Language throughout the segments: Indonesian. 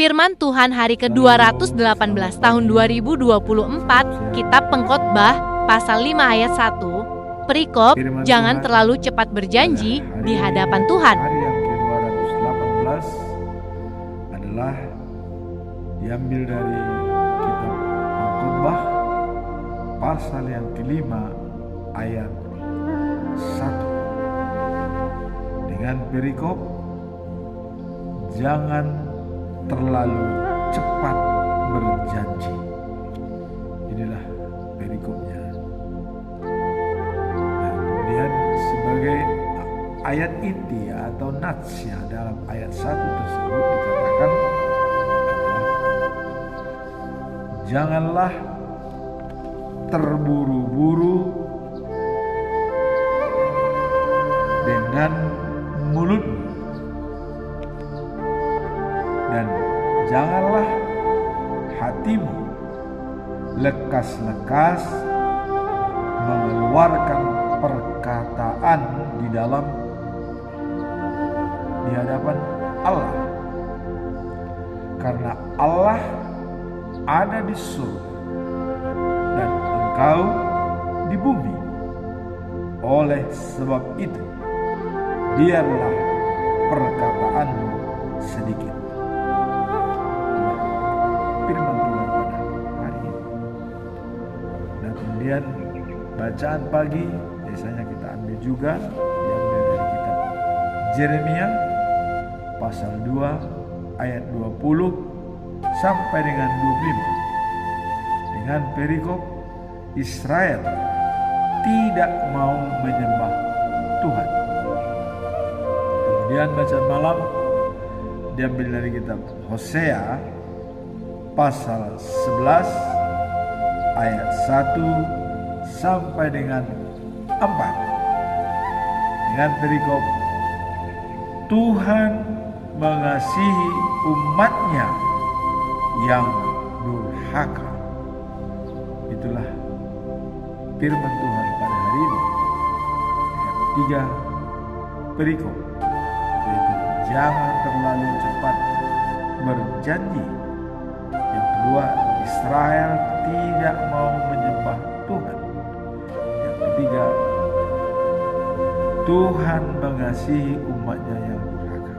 Firman Tuhan hari ke-218 tahun 2024, Kitab Pengkhotbah, pasal 5 ayat 1, perikop, jangan terlalu cepat berjanji di hadapan Tuhan. Hari yang ke-218 adalah diambil dari Kitab Pengkhotbah, pasal yang kelima ayat 1. Dengan perikop, jangan terlalu cepat berjanji. Inilah perikopnya. Dan kemudian sebagai ayat inti atau natsnya dalam ayat 1 tersebut dikatakan adalah janganlah terburu-buru dengan mulutmu, dan janganlah hatimu lekas-lekas mengeluarkan perkataan di hadapan Allah, karena Allah ada di surga dan engkau di bumi. Oleh sebab itu, biarlah perkataanmu sedikit. Firman Tuhan pada hari ini. Dan kemudian bacaan pagi biasanya kita ambil juga, diambil dari kitab Yeremia pasal 2 ayat 20 sampai dengan 25. Dengan perikop Israel tidak mau menyembah Tuhan. Kemudian bacaan malam diambil dari kitab Hosea pasal 11 ayat 1 sampai dengan 4. Dengan perikop Tuhan mengasihi umatnya yang durhaka. Itulah firman Tuhan pada hari ini. Yang 3 perikop, yaitu jangan terlalu cepat berjanji. Yang kedua, Israel tidak mau menyembah Tuhan. Yang ketiga, Tuhan mengasihi umatnya yang durhaka.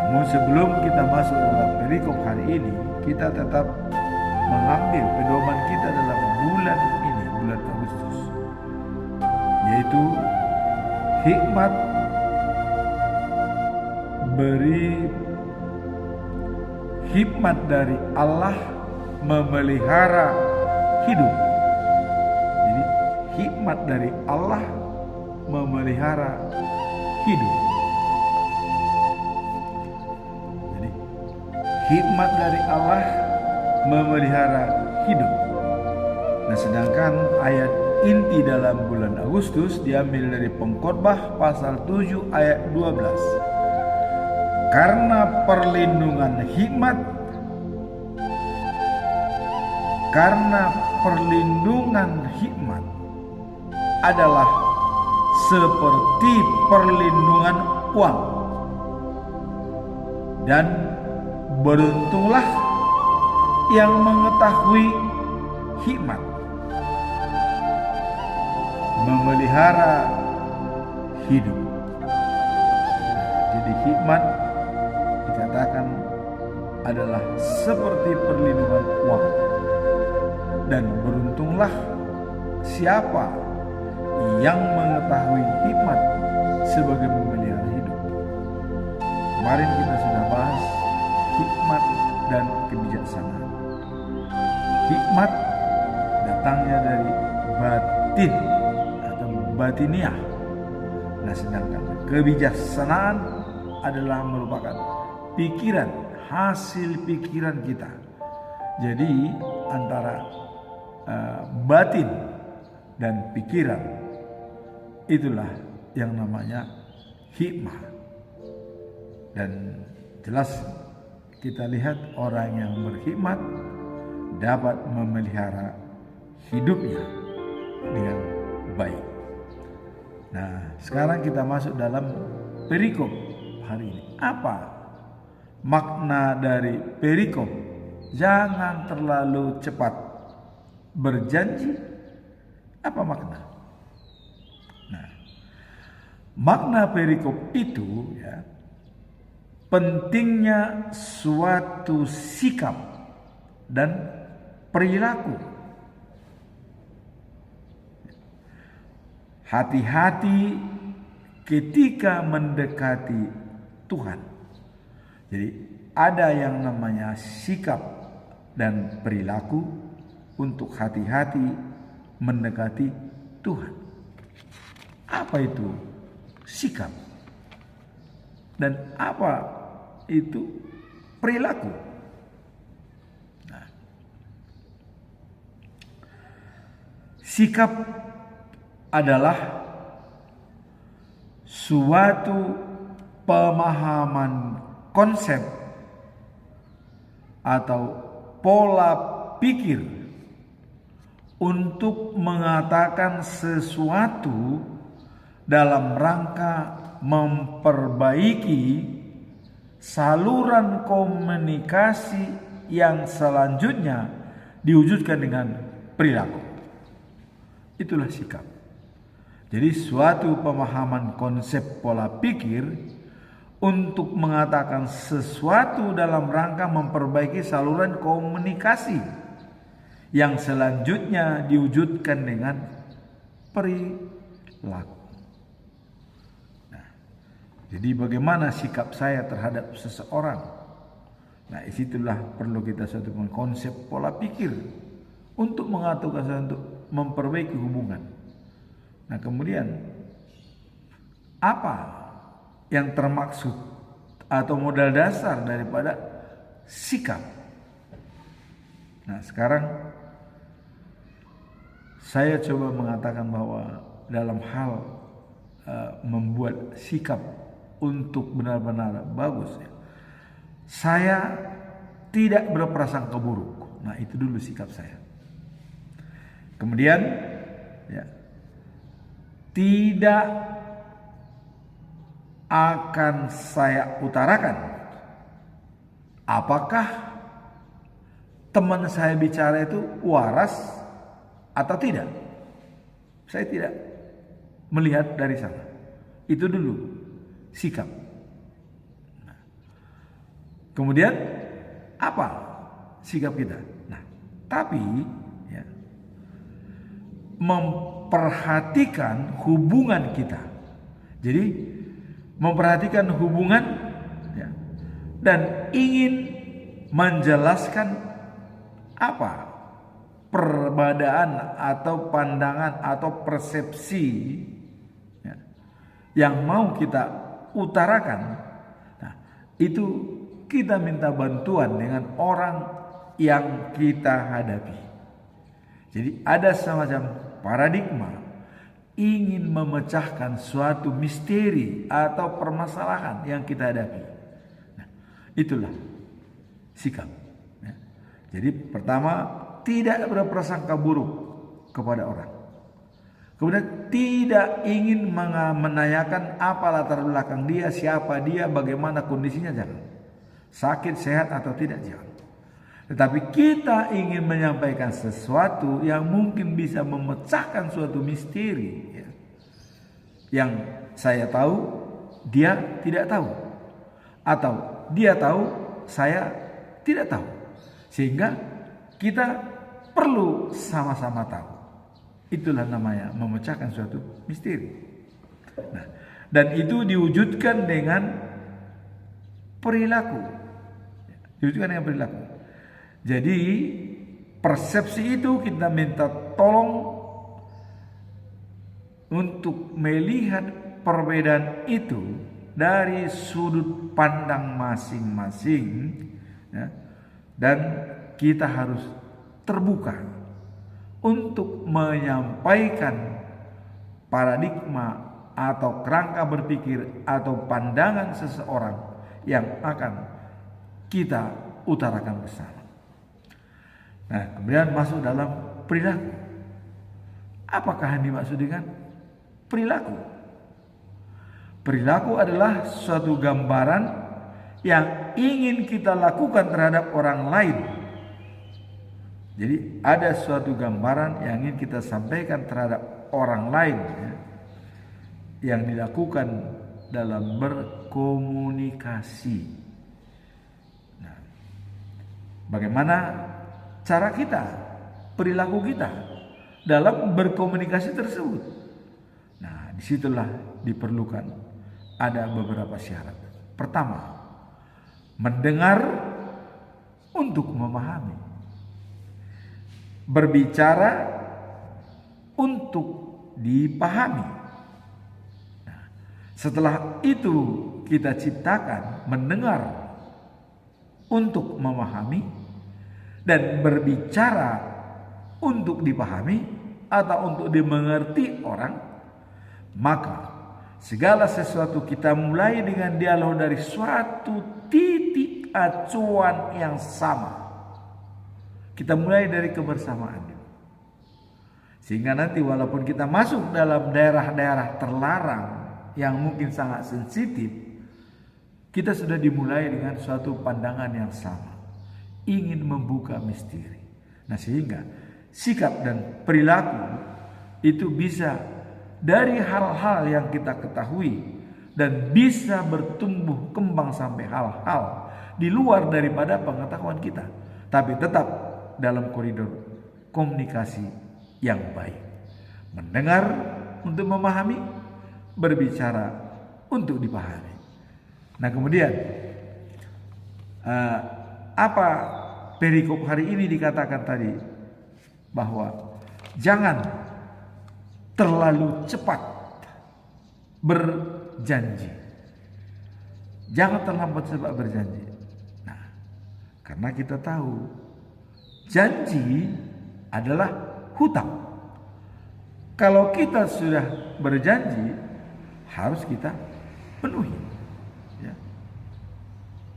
Namun sebelum kita masuk dalam perikop hari ini, kita tetap mengambil pedoman kita dalam bulan ini, bulan Agustus, yaitu hikmat hikmat dari Allah memelihara hidup. Jadi hikmat dari Allah memelihara hidup. Jadi hikmat dari Allah memelihara hidup. Nah, sedangkan ayat inti dalam bulan Agustus diambil dari Pengkhotbah pasal 7 ayat 12. Karena perlindungan hikmat adalah seperti perlindungan uang, dan beruntunglah yang mengetahui hikmat, memelihara hidup. Jadi hikmat dikatakan adalah seperti perlindungan uang, dan beruntunglah siapa yang mengetahui hikmat sebagai memelihara hidup. Kemarin kita sudah bahas hikmat dan kebijaksanaan. Hikmat datangnya dari batin atau batiniah. Nah, sedangkan kebijaksanaan adalah merupakan pikiran, hasil pikiran kita. Jadi antara batin dan pikiran, itulah yang namanya hikmah. Dan jelas kita lihat orang yang berhikmat dapat memelihara hidupnya dengan baik. Nah, sekarang kita masuk dalam perikop hari ini. Apa makna dari perikop, jangan terlalu cepat berjanji. Apa makna? Nah, makna perikop itu ya, pentingnya suatu sikap dan perilaku. Hati-hati ketika mendekati Tuhan. Jadi ada yang namanya sikap dan perilaku untuk hati-hati mendekati Tuhan. Apa itu sikap? Dan apa itu perilaku? Nah, sikap adalah suatu pemahaman konsep atau pola pikir untuk mengatakan sesuatu dalam rangka memperbaiki saluran komunikasi yang selanjutnya diwujudkan dengan perilaku. Itulah sikap. Jadi suatu pemahaman konsep pola pikir untuk mengatakan sesuatu dalam rangka memperbaiki saluran komunikasi yang selanjutnya diwujudkan dengan perilaku. Nah, jadi bagaimana sikap saya terhadap seseorang? Nah, disitulah perlu kita suatu konsep pola pikir untuk mengaturkan, untuk memperbaiki hubungan. Nah, kemudian apa yang termaksud atau modal dasar daripada sikap? Nah, sekarang saya coba mengatakan bahwa dalam hal membuat sikap untuk benar-benar bagus, saya tidak berprasangka buruk. Nah, itu dulu sikap saya. Kemudian ya, tidak akan saya utarakan apakah teman saya bicara itu waras atau tidak. Saya tidak melihat dari sana. Itu dulu sikap. Nah, kemudian apa sikap kita? Nah, tapi ya, memperhatikan hubungan kita. Jadi memperhatikan hubungan ya, dan ingin menjelaskan apa perbedaan atau pandangan atau persepsi ya, yang mau kita utarakan. Nah, itu kita minta bantuan dengan orang yang kita hadapi. Jadi ada semacam paradigma ingin memecahkan suatu misteri atau permasalahan yang kita hadapi. Nah, itulah sikap. Ya. Jadi pertama, tidak berprasangka buruk kepada orang. Kemudian tidak ingin menanyakan apa latar belakang dia, siapa dia, bagaimana kondisinya, jangan. Sakit, sehat atau tidak, jangan. Tetapi kita ingin menyampaikan sesuatu yang mungkin bisa memecahkan suatu misteri ya, yang saya tahu dia tidak tahu, atau dia tahu saya tidak tahu, sehingga kita perlu sama-sama tahu. Itulah namanya memecahkan suatu misteri. Nah, dan itu diwujudkan dengan perilaku. Diwujudkan dengan perilaku. Jadi persepsi itu kita minta tolong untuk melihat perbedaan itu dari sudut pandang masing-masing ya, dan kita harus terbuka untuk menyampaikan paradigma atau kerangka berpikir atau pandangan seseorang yang akan kita utarakan bersama. Nah, kemudian masuk dalam perilaku. Apakah yang dimaksud dengan perilaku? Perilaku adalah suatu gambaran yang ingin kita lakukan terhadap orang lain. Jadi ada suatu gambaran yang ingin kita sampaikan terhadap orang lain ya, yang dilakukan dalam berkomunikasi. Nah, bagaimana cara kita, perilaku kita dalam berkomunikasi tersebut? Nah, disitulah diperlukan ada beberapa syarat. Pertama, mendengar untuk memahami, berbicara untuk dipahami. Nah, setelah itu kita ciptakan mendengar untuk memahami dan berbicara untuk dipahami atau untuk dimengerti orang, maka segala sesuatu kita mulai dengan dialog dari suatu titik acuan yang sama. Kita mulai dari kebersamaan. Sehingga nanti walaupun kita masuk dalam daerah-daerah terlarang yang mungkin sangat sensitif, kita sudah dimulai dengan suatu pandangan yang sama. Ingin membuka misteri. Nah, sehingga sikap dan perilaku itu bisa dari hal-hal yang kita ketahui dan bisa bertumbuh kembang sampai hal-hal di luar daripada pengetahuan kita, tapi tetap dalam koridor komunikasi yang baik. Mendengar untuk memahami, berbicara untuk dipahami. Nah, kemudian apa perikop hari ini dikatakan tadi, bahwa jangan terlalu cepat berjanji. Jangan terlalu cepat berjanji. Nah, karena kita tahu janji adalah hutang. Kalau kita sudah berjanji, harus kita penuhi. Ya.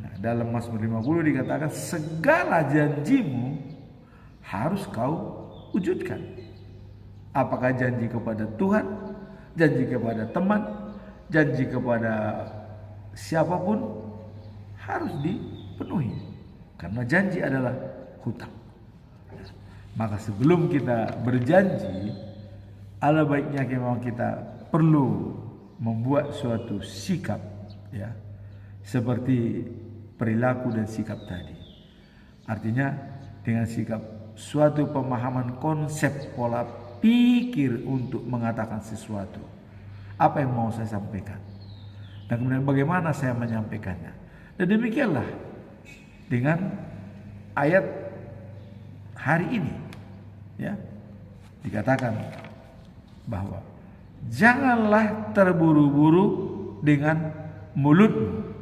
Nah, dalam Mazmur 50 dikatakan segala janjimu harus kau wujudkan. Apakah janji kepada Tuhan, janji kepada teman, janji kepada siapapun, harus dipenuhi. Karena janji adalah hutang. Maka sebelum kita berjanji, ala baiknya memang kita perlu membuat suatu sikap, ya, seperti perilaku dan sikap tadi. Artinya dengan sikap suatu pemahaman konsep pola pikir untuk mengatakan sesuatu. Apa yang mau saya sampaikan? Dan kemudian bagaimana saya menyampaikannya? Dan demikianlah dengan ayat hari ini, ya, dikatakan bahwa janganlah terburu-buru dengan mulutmu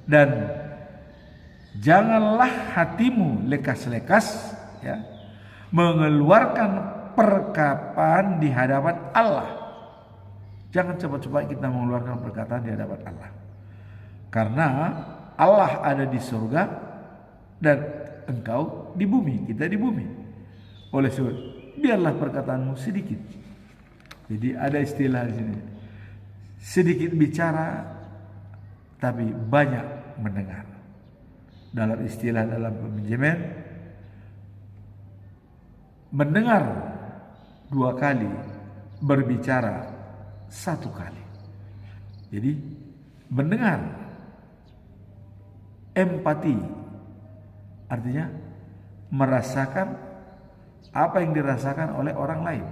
dan janganlah hatimu lekas-lekas, ya, mengeluarkan perkataan di hadapan Allah. Jangan cepat-cepat kita mengeluarkan perkataan di hadapan Allah. Karena Allah ada di surga dan engkau di bumi, kita di bumi. Oleh sebab biarlah perkataanmu sedikit. Jadi ada istilah di sini. Sedikit bicara tapi banyak mendengar. Dalam istilah dalam pemanajemen, mendengar 2 kali, berbicara 1 kali. Jadi mendengar, empati, artinya merasakan apa yang dirasakan oleh orang lain.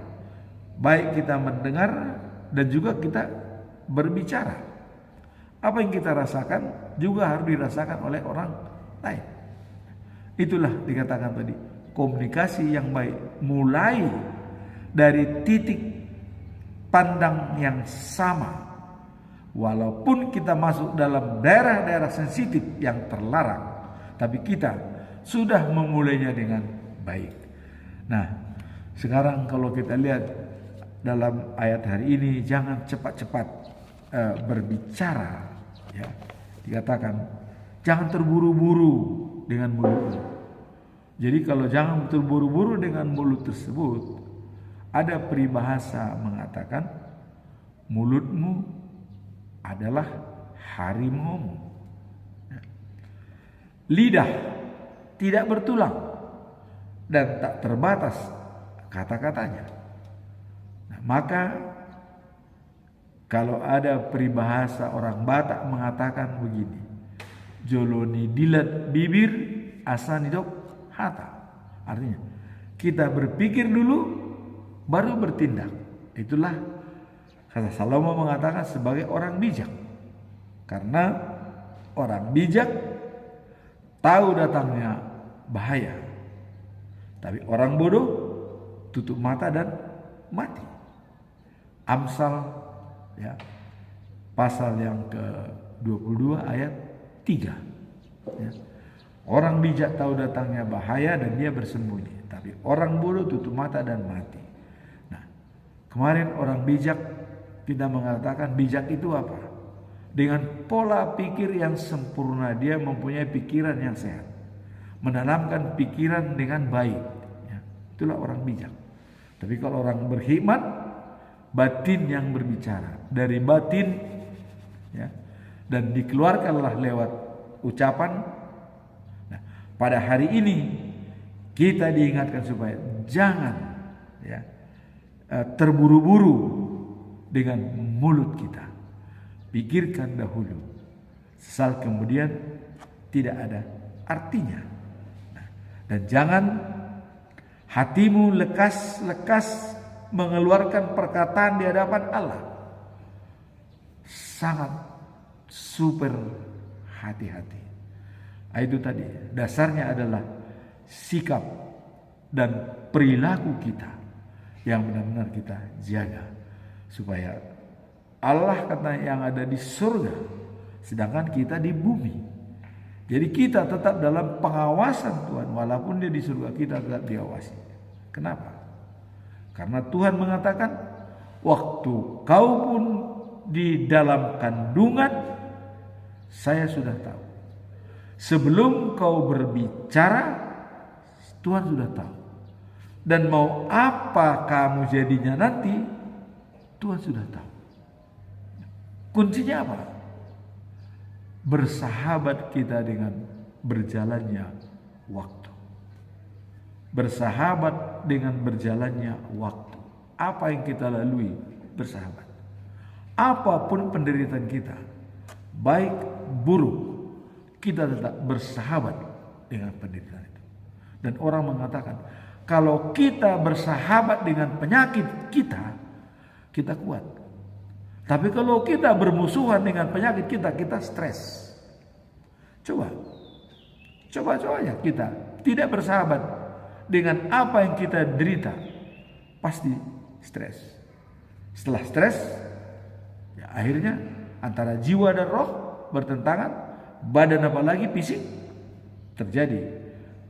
Baik kita mendengar dan juga kita berbicara. Apa yang kita rasakan juga harus dirasakan oleh orang lain. Itulah dikatakan tadi, komunikasi yang baik mulai dari titik pandang yang sama. Walaupun kita masuk dalam daerah-daerah sensitif yang terlarang, tapi kita sudah memulainya dengan baik. Nah, sekarang kalau kita lihat dalam ayat hari ini, jangan cepat-cepat berbicara, ya. Dikatakan jangan terburu-buru dengan mulutmu. Jadi kalau jangan terburu-buru dengan mulut tersebut, ada peribahasa mengatakan mulutmu adalah harimaumu. lidah tidak bertulang dan tak terbatas kata-katanya. Nah, maka kalau ada peribahasa orang Batak mengatakan begini, joloni dilat bibir asan hidup hata. Artinya kita berpikir dulu baru bertindak. Itulah kata Salomo mengatakan sebagai orang bijak. Karena orang bijak tahu datangnya bahaya. Tapi orang bodoh tutup mata dan mati. Amsal ya, pasal yang ke-22 ayat 3 ya. Orang bijak tahu datangnya bahaya dan dia bersembunyi, tapi orang bodoh tutup mata dan mati. Nah, kemarin orang bijak kita mengatakan bijak itu apa? Dengan pola pikir yang sempurna, dia mempunyai pikiran yang sehat, menanamkan pikiran dengan baik ya. Itulah orang bijak. Tapi kalau orang berhikmat, batin yang berbicara, dari batin ya, dan dikeluarkanlah lewat ucapan. Nah, pada hari ini kita diingatkan supaya jangan ya, terburu-buru dengan mulut kita. Pikirkan dahulu, sesal kemudian tidak ada artinya. Nah, dan jangan hatimu lekas-lekas mengeluarkan perkataan di hadapan Allah. Sangat super hati-hati. Itu tadi dasarnya adalah sikap dan perilaku kita yang benar-benar kita jaga, supaya Allah kata yang ada di surga, sedangkan kita di bumi. Jadi kita tetap dalam pengawasan Tuhan, walaupun dia di surga kita tetap diawasi. Kenapa? Karena Tuhan mengatakan, waktu kau pun di dalam kandungan, saya sudah tahu. Sebelum kau berbicara, Tuhan sudah tahu. Dan mau apa kamu jadinya nanti, Tuhan sudah tahu. Kuncinya apa? Bersahabat kita dengan berjalannya waktu. Bersahabat dengan berjalannya waktu. Apa yang kita lalui, bersahabat. Apapun penderitaan kita, baik buruk, kita tetap bersahabat dengan penderitaan itu. Dan orang mengatakan, kalau kita bersahabat dengan penyakit kita, kita kuat. Tapi kalau kita bermusuhan dengan penyakit kita, kita stres. Coba ya kita tidak bersahabat dengan apa yang kita derita, pasti stres. Setelah stres, ya akhirnya antara jiwa dan roh bertentangan, badan apalagi fisik, terjadi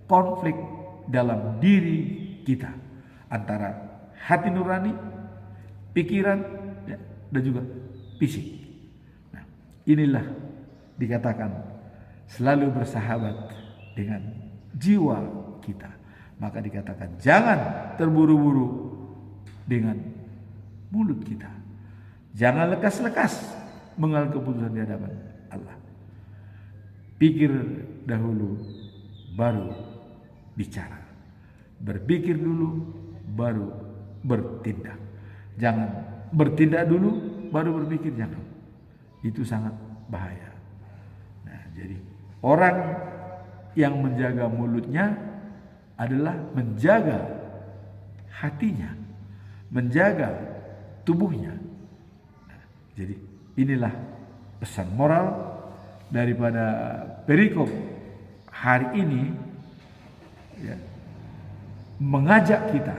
konflik dalam diri kita antara hati nurani, pikiran, ya, dan juga fisik. Nah, inilah dikatakan selalu bersahabat dengan jiwa kita. Maka dikatakan jangan terburu-buru dengan mulut kita. Jangan lekas-lekas mengambil keputusan di hadapan Allah. Pikir dahulu baru bicara. Berpikir dulu baru bertindak. Jangan bertindak dulu baru berpikir, jangan. Itu sangat bahaya. Nah, jadi orang yang menjaga mulutnya adalah menjaga hatinya, menjaga tubuhnya. Nah, jadi inilah pesan moral daripada perikop hari ini ya, mengajak kita,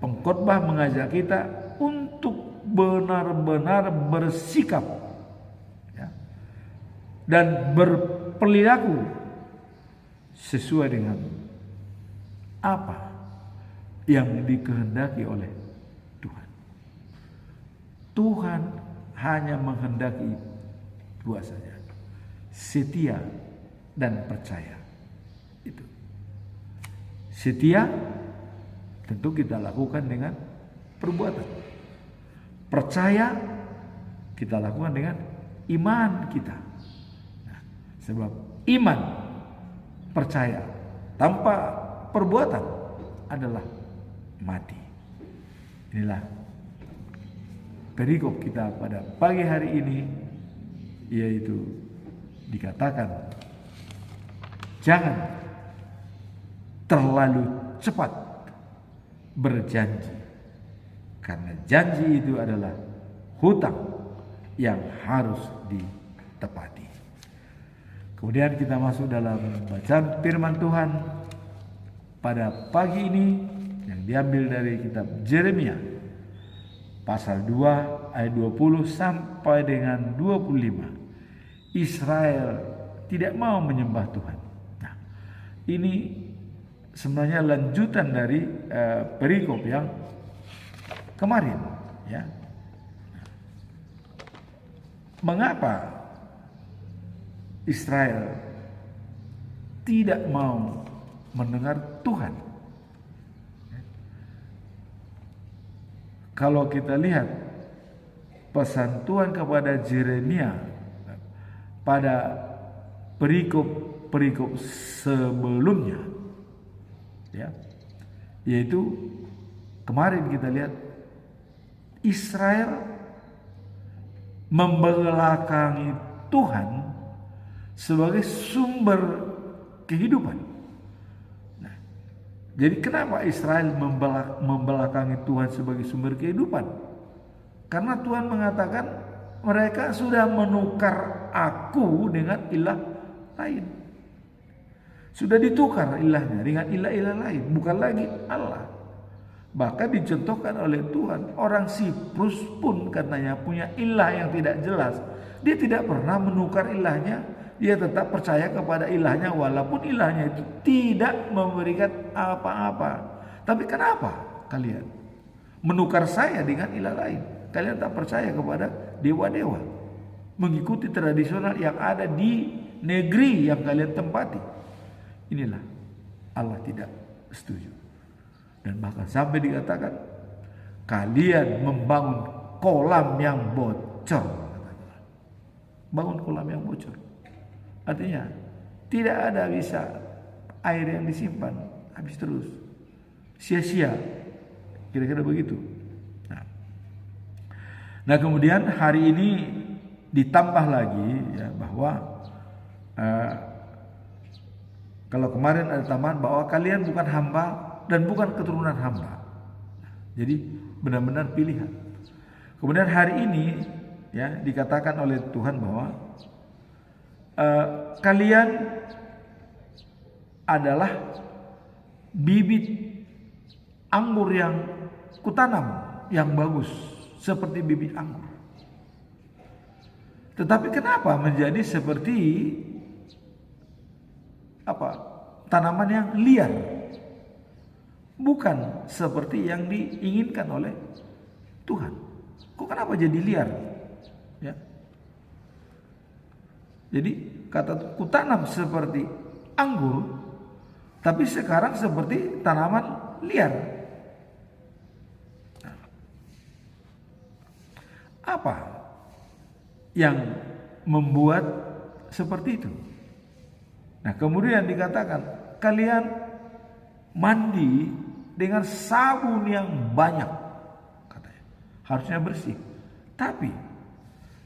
pengkhotbah mengajak kita untuk benar-benar bersikap ya, dan berperilaku sesuai dengan apa yang dikehendaki oleh Tuhan. Tuhan hanya menghendaki dua saja, setia dan percaya. Itu. Setia tentu kita lakukan dengan perbuatan. Percaya kita lakukan dengan iman kita. Nah, sebab iman percaya tanpa perbuatan adalah mati. Inilah perikop kita pada pagi hari ini, yaitu dikatakan jangan terlalu cepat berjanji, karena janji itu adalah hutang yang harus ditepati. Kemudian kita masuk dalam bacaan firman Tuhan pada pagi ini yang diambil dari kitab Yeremia pasal 2 ayat 20 sampai dengan 25. Israel tidak mau menyembah Tuhan. Nah, ini sebenarnya lanjutan dari perikop yang kemarin, ya. Mengapa Israel tidak mau mendengar Tuhan? Kalau kita lihat pesan Tuhan kepada Yeremia pada perikop sebelumnya, ya, yaitu kemarin kita lihat Israel membelakangi Tuhan sebagai sumber kehidupan. Nah, jadi kenapa Israel membelakangi Tuhan sebagai sumber kehidupan? Karena Tuhan mengatakan mereka sudah menukar aku dengan ilah lain. Sudah ditukar ilahnya dengan ilah-ilah lain, bukan lagi Allah. Bahkan dicontohkan oleh Tuhan, orang Siprus pun katanya punya ilah yang tidak jelas. Dia tidak pernah menukar ilahnya, dia tetap percaya kepada ilahnya walaupun ilahnya itu tidak memberikan apa-apa. Tapi kenapa kalian menukar saya dengan ilah lain? Kalian tak percaya kepada dewa-dewa, mengikuti tradisional yang ada di negeri yang kalian tempati. Inilah Allah tidak setuju. Dan bahkan sampai dikatakan kalian membangun kolam yang bocor. Bangun kolam yang bocor. Artinya tidak ada bisa air yang disimpan, habis terus. Sia-sia. Kira-kira begitu. Nah kemudian hari ini ditambah lagi, ya, bahwa kalau kemarin ada tambahan bahwa kalian bukan hamba dan bukan keturunan hamba. Jadi benar-benar pilihan. Kemudian hari ini, ya, dikatakan oleh Tuhan bahwa kalian adalah bibit anggur yang kutanam yang bagus seperti bibit anggur. Tetapi kenapa menjadi seperti tanaman yang liar? Bukan seperti yang diinginkan oleh Tuhan. Kok kenapa jadi liar? Ya. Jadi kata kutanam seperti anggur, tapi sekarang seperti tanaman liar. Nah, apa yang membuat seperti itu? Nah, kemudian dikatakan kalian mandi dengan sabun yang banyak, katanya. Harusnya bersih. Tapi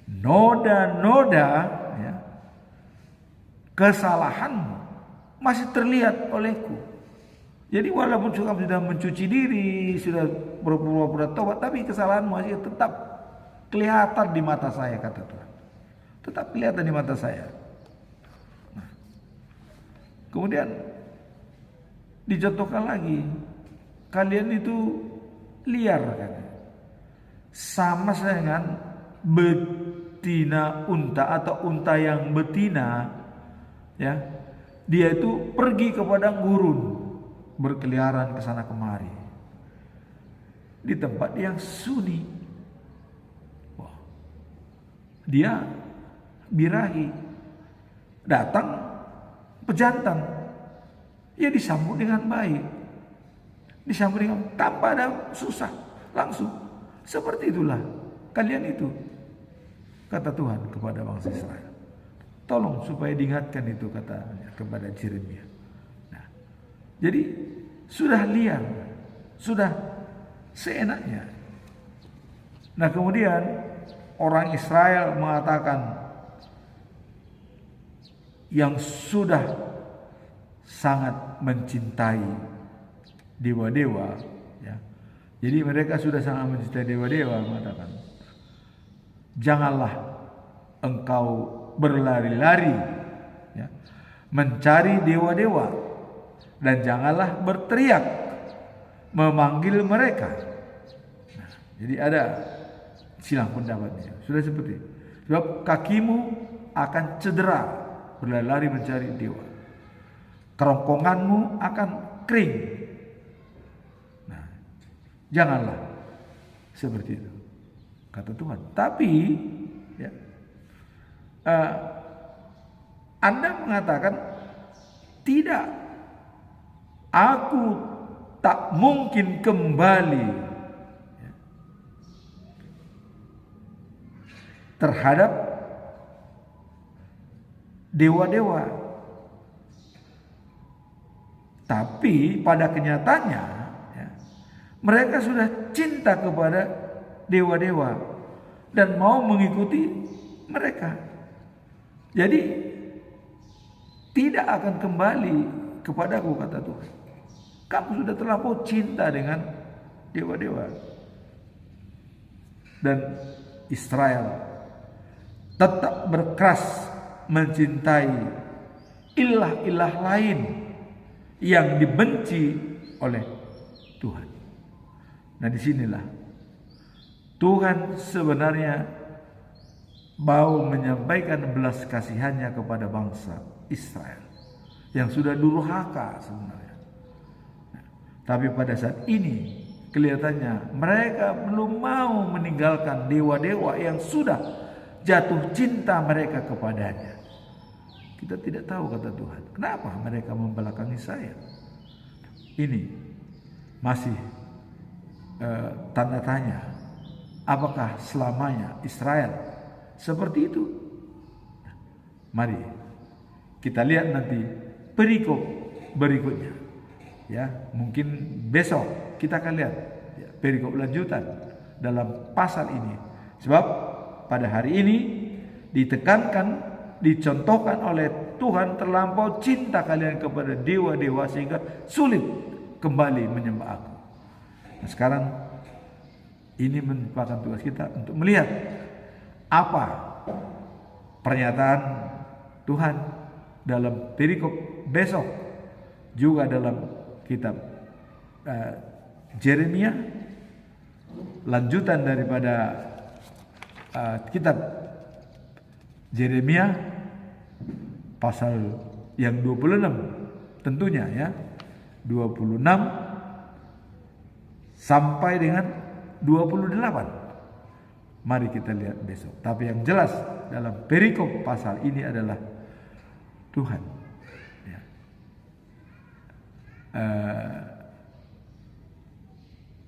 noda-noda, ya, kesalahanmu masih terlihat olehku. Jadi walaupun sudah mencuci diri, sudah berpura-pura tobat, tapi kesalahan masih tetap kelihatan di mata saya, kata Tuhan. Tetap kelihatan di mata saya. Nah, kemudian dicontohkan lagi, kalian itu liar, kan? Sama dengan betina unta atau unta yang betina, ya, dia itu pergi ke padang gurun, berkeliaran ke sana kemari di tempat yang sunyi. Wah, dia birahi, datang pejantan, ia disambut dengan baik, disambut dengan tanpa ada susah, langsung. Seperti itulah kalian itu, kata Tuhan kepada bangsa Israel. Tolong supaya diingatkan itu, katanya kepada Yeremia. Jadi sudah liar, sudah seenaknya. Nah kemudian orang Israel mengatakan yang sudah sangat mencintai dewa-dewa, ya. Jadi mereka sudah sangat mencintai dewa-dewa mengatakan, janganlah engkau berlari-lari, ya, mencari dewa-dewa, dan janganlah berteriak memanggil mereka. Nah, jadi ada silang pendapatnya. Sudah seperti itu. Sebab kakimu akan cedera berlari-lari mencari dewa. Kerongkonganmu akan kering. Nah, janganlah seperti itu, kata Tuhan. Tapi ya, Anda mengatakan tidak, aku tak mungkin kembali, ya, terhadap dewa-dewa. Tapi pada kenyataannya, ya, mereka sudah cinta kepada dewa-dewa dan mau mengikuti mereka. Jadi tidak akan kembali kepadaku, kata Tuhan. Kamu sudah terlampau cinta dengan dewa-dewa. Dan Israel tetap berkeras mencintai ilah-ilah lain yang dibenci oleh Tuhan. Nah disinilah Tuhan sebenarnya mau menyampaikan belas kasihannya kepada bangsa Israel yang sudah durhaka sebenarnya. Nah, tapi pada saat ini kelihatannya mereka belum mau meninggalkan dewa-dewa yang sudah jatuh cinta mereka kepadanya. Kita tidak tahu, kata Tuhan, kenapa mereka membelakangi saya. Ini masih tanda tanya. Apakah selamanya Israel seperti itu? Mari kita lihat nanti perikop berikutnya. Ya, mungkin besok kita akan lihat ya, perikop lanjutan dalam pasal ini. Sebab pada hari ini ditekankan, dicontohkan oleh Tuhan terlampau cinta kalian kepada dewa-dewa sehingga sulit kembali menyembah aku. Nah, sekarang ini merupakan tugas kita untuk melihat apa pernyataan Tuhan dalam perikop besok, juga dalam kitab Yeremia, lanjutan daripada kitab Yeremia pasal yang 26 tentunya ya, 26 sampai dengan 28. Mari kita lihat besok. Tapi yang jelas dalam perikop pasal ini adalah Tuhan ya,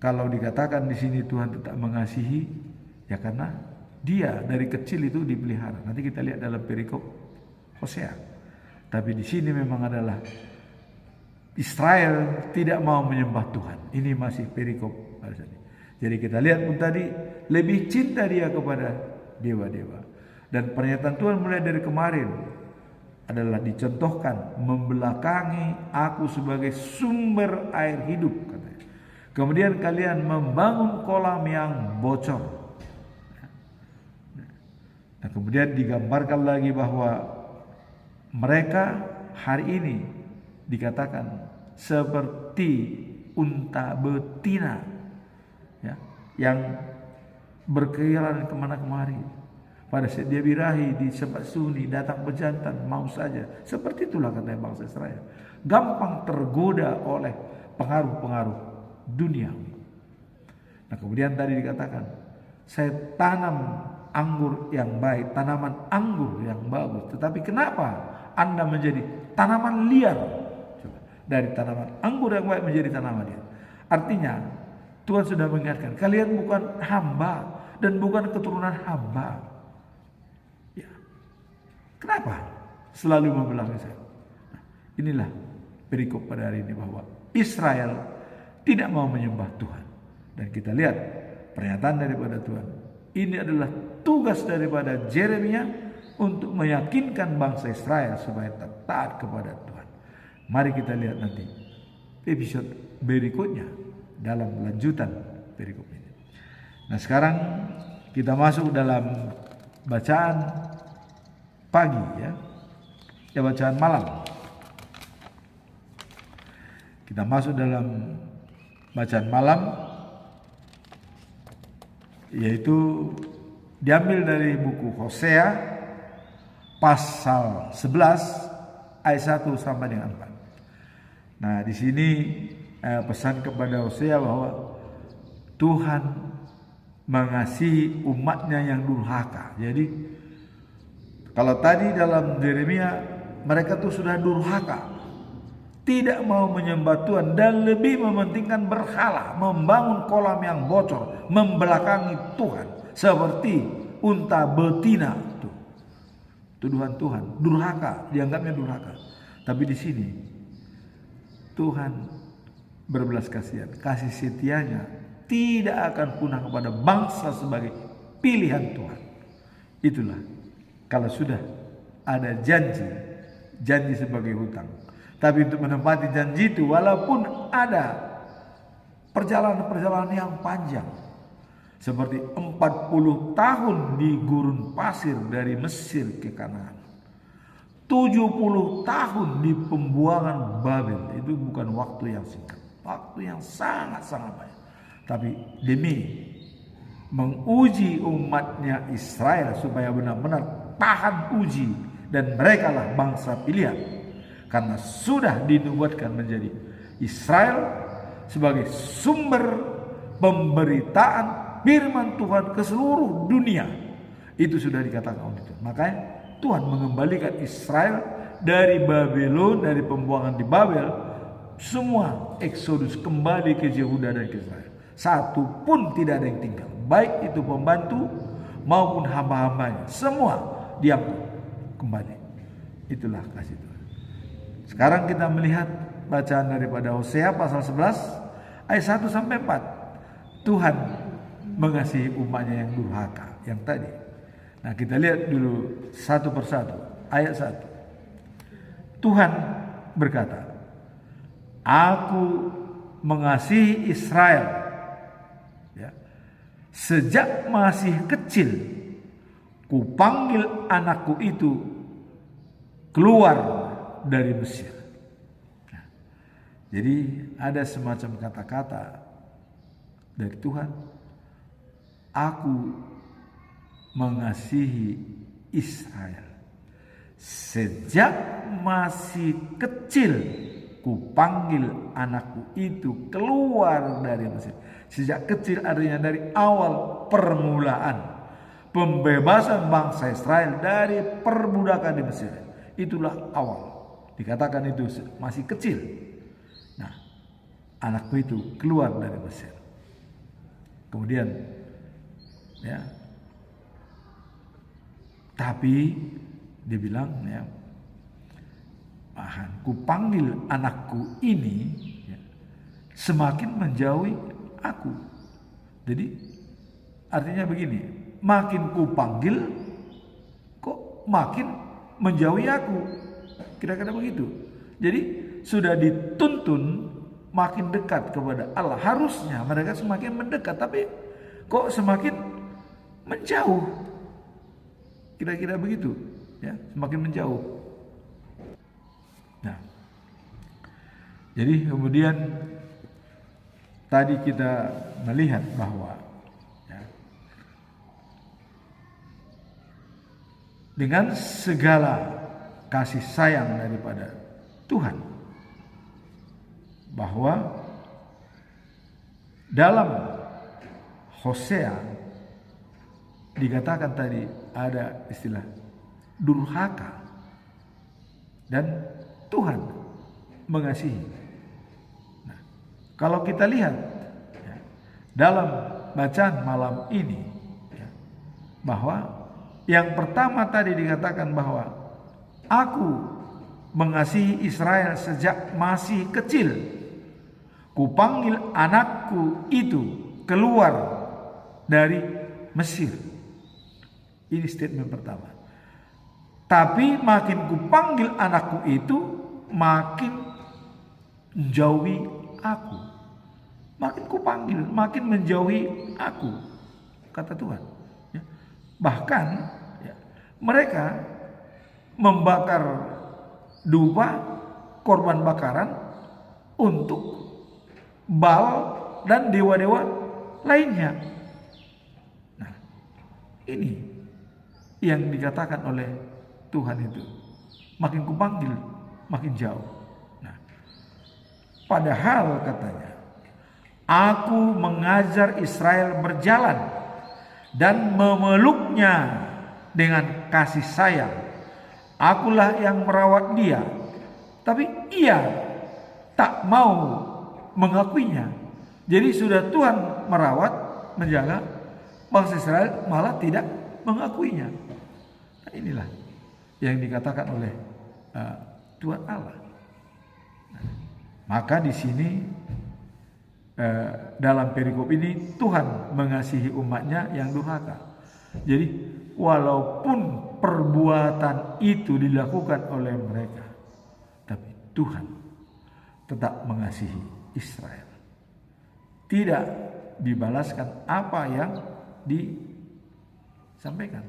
kalau dikatakan di sini Tuhan tetap mengasihi, ya karena Dia dari kecil itu dipelihara. Nanti kita lihat dalam perikop Hosea. Tapi di sini memang adalah Israel tidak mau menyembah Tuhan. Ini masih perikop. Jadi kita lihat pun tadi lebih cinta dia kepada dewa-dewa. Dan pernyataan Tuhan mulai dari kemarin adalah dicontohkan, membelakangi aku sebagai sumber air hidup, katanya. Kemudian kalian membangun kolam yang bocor. Nah, kemudian digambarkan lagi bahwa mereka hari ini dikatakan seperti unta betina ya, yang berkeliaran kemana-kemari. Pada saat dia birahi di tempat sunyi, datang pejantan mau saja. Seperti itulah katanya bangsa Israel. Gampang tergoda oleh pengaruh-pengaruh dunia. Nah kemudian tadi dikatakan, saya tanam anggur yang baik, tanaman anggur yang bagus. Tetapi kenapa Anda menjadi tanaman liar? Coba, dari tanaman anggur yang baik menjadi tanaman liar. Artinya Tuhan sudah mengingatkan, kalian bukan hamba dan bukan keturunan hamba. Ya. Kenapa selalu membelakangi saya? Nah, inilah perikop pada hari ini bahwa Israel tidak mau menyembah Tuhan. Dan kita lihat pernyataan daripada Tuhan. Ini adalah tugas daripada Yeremia untuk meyakinkan bangsa Israel supaya taat kepada Tuhan. Mari kita lihat nanti episode berikutnya dalam lanjutan perikop ini. Nah, sekarang kita masuk dalam bacaan pagi ya bacaan malam. Kita masuk dalam bacaan malam, yaitu diambil dari buku Hosea pasal 11 ayat 1 sampai dengan 4. Nah, di sini pesan kepada Hosea bahwa Tuhan mengasihi umatnya yang durhaka. Jadi kalau tadi dalam Yeremia mereka tuh sudah durhaka, tidak mau menyembah Tuhan dan lebih mementingkan berhala, membangun kolam yang bocor, membelakangi Tuhan seperti unta betina. Tuduhan Tuhan, durhaka, dianggapnya durhaka. Tapi di sini Tuhan berbelas kasihan, kasih setianya tidak akan punah kepada bangsa sebagai pilihan Tuhan. Itulah kalau sudah ada janji sebagai hutang. Tapi untuk menempati janji itu walaupun ada perjalanan-perjalanan yang panjang, seperti 40 tahun di gurun pasir dari Mesir ke Kanaan, 70 tahun di pembuangan Babel, itu bukan waktu yang singkat, waktu yang sangat-sangat banyak. Tapi demi menguji umatnya Israel supaya benar-benar tahan uji, dan merekalah bangsa pilihan, karena sudah dinubuatkan menjadi Israel sebagai sumber pemberitaan firman Tuhan ke seluruh dunia. Itu sudah dikatakan oleh Tuhan. Makanya Tuhan mengembalikan Israel dari Babylon, dari pembuangan di Babel. Semua eksodus kembali ke Yehuda dan ke Israel. Satu pun tidak ada yang tinggal, baik itu pembantu maupun hamba-hambanya, semua diambil kembali. Itulah kasih Tuhan. Sekarang kita melihat bacaan daripada Hosea pasal 11 ayat 1 sampai 4. Tuhan mengasihi umatnya yang durhaka, yang tadi. Nah, kita lihat dulu satu persatu. Ayat 1. Tuhan berkata, "Aku mengasihi Israel. Ya. Sejak masih kecil, kupanggil anakku itu keluar dari Mesir." Nah, jadi ada semacam kata-kata dari Tuhan. Aku mengasihi Israel. Sejak masih kecil, kupanggil anakku itu keluar dari Mesir. Sejak kecil artinya dari awal permulaan pembebasan bangsa Israel dari perbudakan di Mesir. Itulah awal. Dikatakan itu masih kecil. Nah, anakku itu keluar dari Mesir. Kemudian ya, tapi dia bilang ya, kupanggil anakku ini ya, semakin menjauhi aku. Jadi artinya begini, makin kupanggil kok makin menjauhi aku, kira-kira begitu. Jadi sudah dituntun makin dekat kepada Allah, harusnya mereka semakin mendekat, tapi kok semakin menjauh, kira-kira begitu ya, semakin menjauh. Nah, jadi kemudian tadi kita melihat bahwa ya, dengan segala kasih sayang daripada Tuhan, bahwa dalam Hosea dikatakan tadi ada istilah durhaka dan Tuhan mengasihi. Nah, kalau kita lihat ya, dalam bacaan malam ini ya, bahwa yang pertama tadi dikatakan bahwa aku mengasihi Israel sejak masih kecil. Kupanggil anakku itu keluar dari Mesir. Ini statement pertama. Tapi makin kupanggil anakku itu, makin menjauhi aku. Makin kupanggil, makin menjauhi aku, kata Tuhan. Ya. Bahkan ya, mereka membakar dupa, korban bakaran untuk Baal dan dewa-dewa lainnya. Nah, ini yang dikatakan oleh Tuhan itu. Makin kupanggil, makin jauh. Nah, padahal katanya, aku mengajar Israel berjalan dan memeluknya dengan kasih sayang. Akulah yang merawat dia, tapi ia tak mau mengakuinya. Jadi sudah Tuhan merawat, menjaga, bangsa Israel malah tidak mengakuinya. Nah, inilah yang dikatakan oleh Tuhan Allah. Nah, maka di sini dalam perikop ini Tuhan mengasihi umatnya yang durhaka. Jadi walaupun perbuatan itu dilakukan oleh mereka, tapi Tuhan tetap mengasihi Israel. Tidak dibalaskan apa yang disampaikan.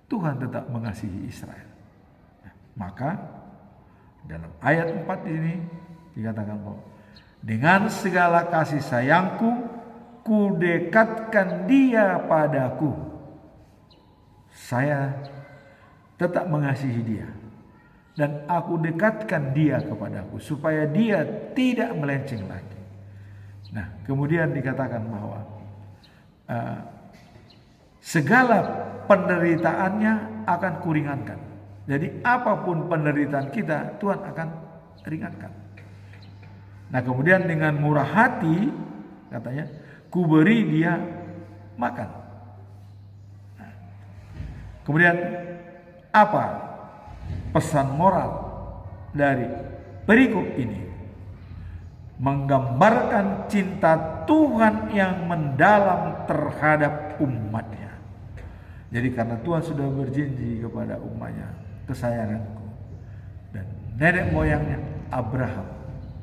Tuhan tetap mengasihi Israel. Nah, maka dalam ayat 4 ini dikatakan bahwa dengan segala kasih sayangku, kudekatkan dia padaku. Saya tetap mengasihi dia. Dan aku dekatkan dia kepadaku supaya dia tidak melenceng lagi. Nah, kemudian dikatakan bahwa segala penderitaannya akan kuringankan. Jadi apapun penderitaan kita, Tuhan akan ringankan. Nah, kemudian dengan murah hati katanya, kuberi dia makan. Nah, kemudian apa pesan moral dari perikop ini? Menggambarkan cinta Tuhan yang mendalam terhadap umatnya. Jadi karena Tuhan sudah berjanji kepada umatnya, kesayanganku, dan nenek moyangnya Abraham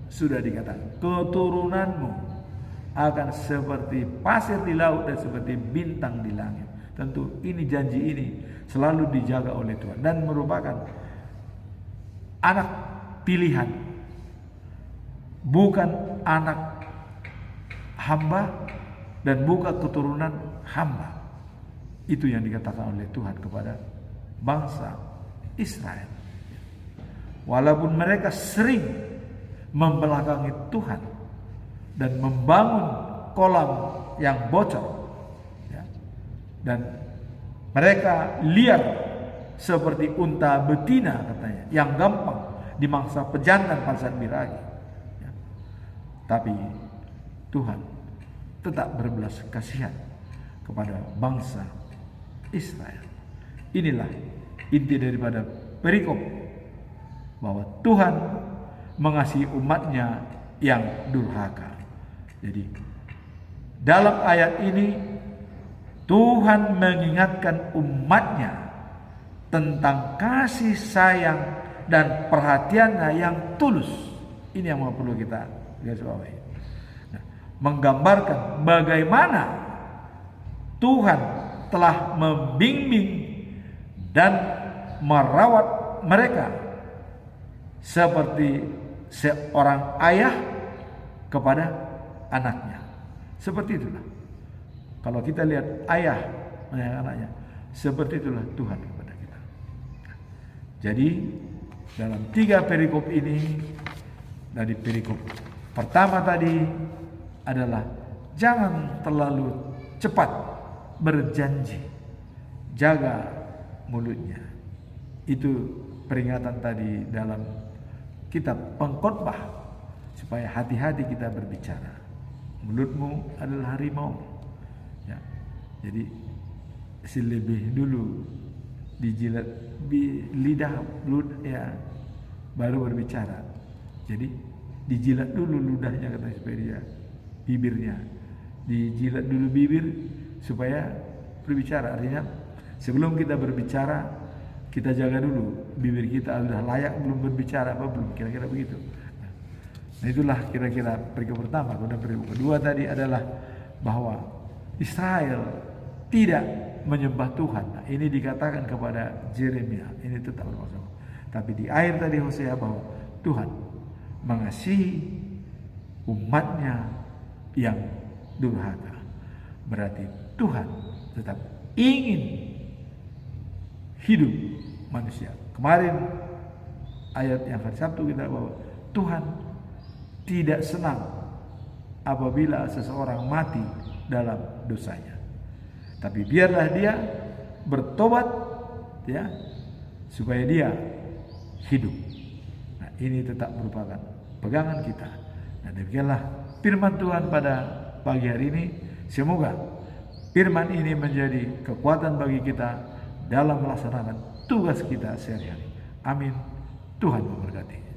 sudah dikatakan, keturunanmu akan seperti pasir di laut dan seperti bintang di langit. Tentu ini janji ini selalu dijaga oleh Tuhan dan merupakan anak pilihan, bukan anak hamba dan bukan keturunan hamba. Itu yang dikatakan oleh Tuhan kepada bangsa Israel. Walaupun mereka sering membelakangi Tuhan dan membangun kolam yang bocor, ya, dan mereka liar seperti unta betina katanya, yang gampang dimangsa pejantan pada saat birahi. Ya. Tapi Tuhan tetap berbelas kasihan kepada bangsa Israel. Inilah inti daripada perikop, bahwa Tuhan mengasihi umatnya yang durhaka. Jadi dalam ayat ini Tuhan mengingatkan umatnya tentang kasih sayang dan perhatiannya yang tulus. Ini yang perlu kita garis bawahi. Nah, menggambarkan bagaimana Tuhan telah membimbing dan merawat mereka seperti seorang ayah kepada anaknya. Seperti itulah. Kalau kita lihat ayah menyayangi anaknya, seperti itulah Tuhan kepada kita. Jadi dalam 3 perikop ini, dari perikop pertama tadi adalah jangan terlalu cepat berjanji, jaga mulutnya. Itu peringatan tadi dalam kitab Pengkhotbah, supaya hati-hati kita berbicara. Mulutmu adalah harimau. Ya. Jadi lebih dulu dijilat lidah ya baru berbicara. Jadi dijilat dulu ludahnya, kata supaya dia, bibirnya dijilat dulu bibir supaya berbicara. Artinya sebelum kita berbicara, kita jaga dulu bibir kita sudah layak belum berbicara apa belum, kira-kira begitu. Nah itulah kira-kira perikop pertama. Kemudian perikop kedua tadi adalah bahwa Israel tidak menyembah Tuhan. Nah, ini dikatakan kepada Yeremia, ini tetap bermasalah. Tapi di akhir tadi Hosea bahwa Tuhan mengasihi umatnya yang durhaka. Berarti Tuhan tetap ingin hidup manusia. Kemarin ayat yang hari Sabtu kita bahwa Tuhan tidak senang apabila seseorang mati dalam dosanya. Tapi biarlah dia bertobat ya supaya dia hidup. Nah, ini tetap merupakan pegangan kita. Dan demikianlah firman Tuhan pada pagi hari ini. Semoga firman ini menjadi kekuatan bagi kita dalam melaksanakan tugas kita sehari-hari. Amin. Tuhan memberkati.